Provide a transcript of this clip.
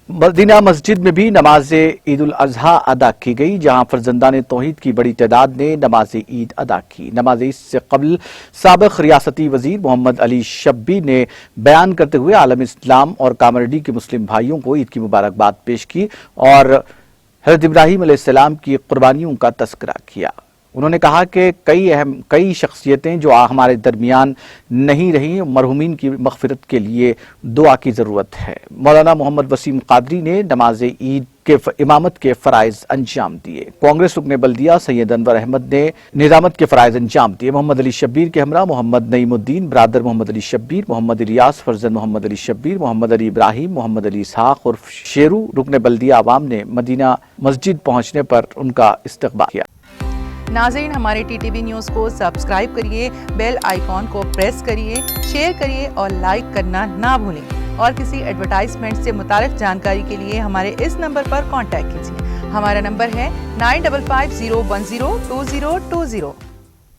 Medina मस्जिद में भी नमाज ईद उल अजहा अदा की गई, जहां फर्जंदान तौहीद की बड़ी तादाद ने नमाज ईद अदा की। नमाज ईद से कबल साबिक रियासती वजीर मोहम्मद अली शब्बीर ने बयान करते हुए आलम इस्लाम और कामरेड्डी के मुस्लिम भाइयों को ईद की मुबारकबाद पेश की और हज़रत इब्राहीम अलैहिस्सलाम की कुर्बानियों का तज़किरा किया। उन्होंने कहा कि कई शख्सियतें जो हमारे दरमियान नहीं रहीं, मरहूमीन की मग़फ़िरत के लिए दुआ की ज़रूरत है। मौलाना मोहम्मद वसीम क़ादरी ने नमाज ईद के इमामत के फ़राइज़ अंजाम दिए। कांग्रेस रुकने बल्दिया सैयद अनवर अहमद ने निज़ामत के फ़राइज़ अंजाम दिए। मोहम्मद अली शब्बीर के हमरा मोहम्मद नईमुद्दीन, बरादर मोहम्मद अली शब्बीर, मोहम्मद इलियास फर्जंद मोहम्मद अली शब्बीर, मोहम्मद अली इब्राहीम, मोहम्मद अली इसहाक़ और शेरू रुकने बल्दिया आवाम ने मदीना मस्जिद पहुँचने पर उनका इस्तक़बाल किया। नाज़रीन, हमारे टीटीवी न्यूज़ को सब्सक्राइब करिए, बेल आइकॉन को प्रेस करिए, शेयर करिए और लाइक करना ना भूलें। और किसी एडवर्टाइजमेंट से मुताल्लिक़ जानकारी के लिए हमारे इस नंबर पर कॉन्टैक्ट कीजिए। हमारा नंबर है 9550102020।